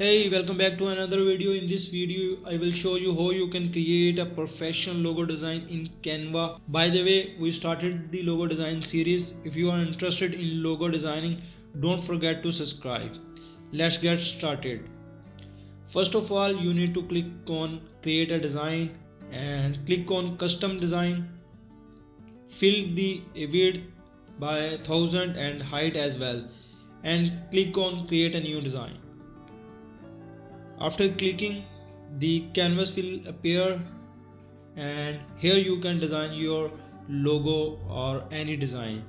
Hey, welcome back to another video. In this video, I will show you how you can create a professional logo design in Canva. By the way, we started the logo design series. If you are interested in logo designing, don't forget to subscribe. Let's get started. First of all, you need to click on create a design and click on custom design. Fill the width by 1000 and height as well, and click on create a new design. After clicking, the canvas will appear, and here you can design your logo or any design.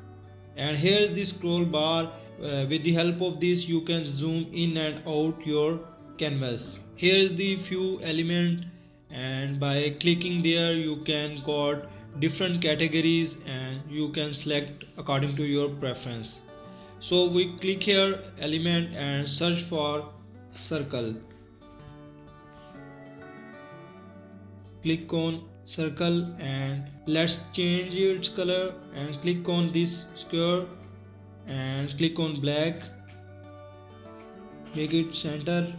And here is the scroll bar. With the help of this, you can zoom in and out your canvas. Here is the few element, and by clicking there you can got different categories and you can select according to your preference. So we click here element and search for circle. Click on circle and let's change its color, and click on this square and click on black. Make it center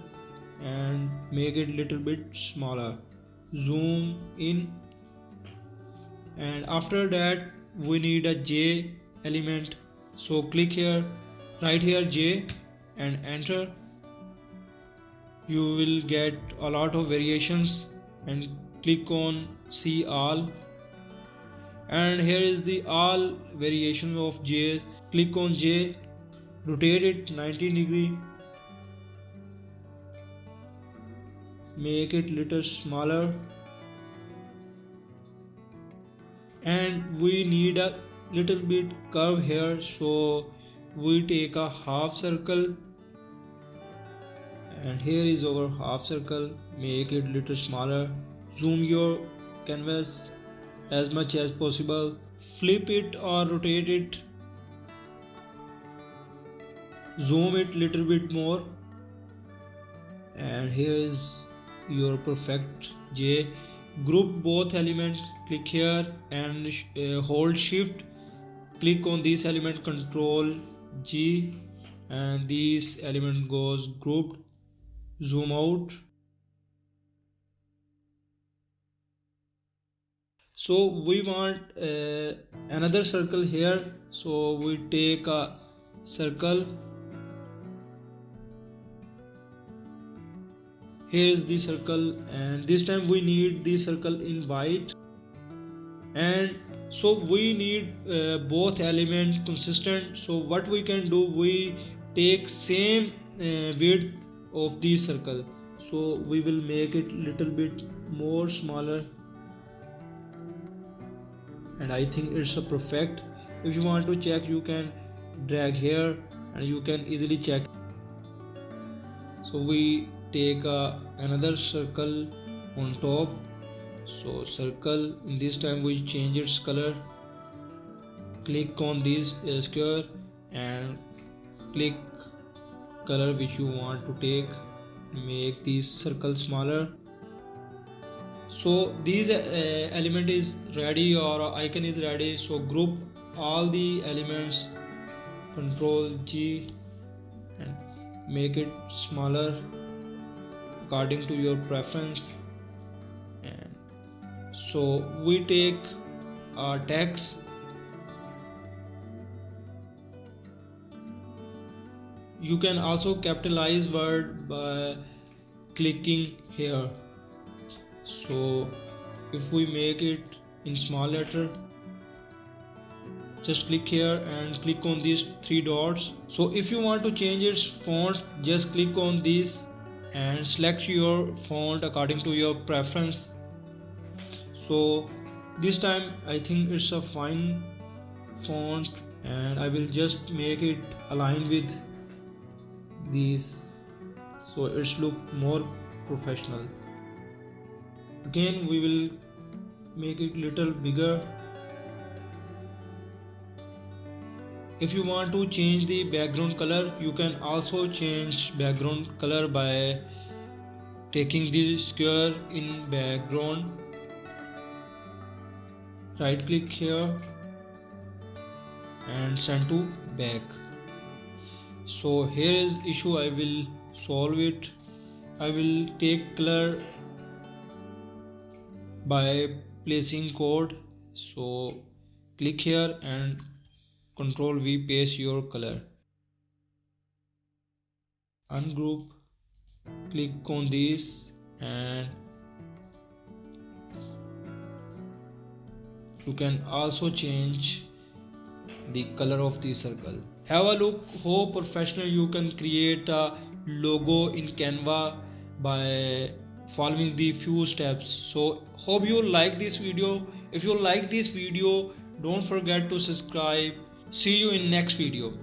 and make it little bit smaller. Zoom in, and after that we need a J element. So click here, write here J and enter. You will get a lot of variations, and click on see all, and here is the all variations of J's. Click on J, rotate it 90 degree, make it little smaller, and we need a little bit curve here, so we take a half circle, and here is our half circle. Make it little smaller. Zoom your canvas as much as possible. Flip it or rotate it. Zoom it little bit more, and here is your perfect J. Group both elements. Click here and hold shift. Click on this element, control G, and this element goes grouped. Zoom out. So we want another circle here, so we take a circle. Here is the circle, and this time we need the circle in white, and so we need both element consistent. So what we can do, we take same width of the circle, so we will make it little bit more smaller, and I think it's a perfect. If you want to check, you can drag here and you can easily check. So we take another circle on top. So circle, in this time we change its color. Click on this square and click color which you want to take. Make this circle smaller. So this element is ready, or icon is ready. So group all the elements, control G, and make it smaller according to your preference. And so we take text. You can also capitalize word by clicking here. So if we make it in small letter, just click here and click on these three dots. So if you want to change its font, just click on this and select your font according to your preference. So this time I think it's a fine font, and I will just make it align with this, so it's look more professional. Again we will make it little bigger. If you want to change the background color, you can also change background color by taking the square in background, right click here and send to back. So here is issue, I will solve it. I will take color by placing code. So click here and Ctrl V, paste your color. Ungroup, click on this and you can also change the color of the circle. Have a look how professional you can create a logo in Canva by following the few steps. So hope you like this video. If you like this video, don't forget to subscribe. See you in next video.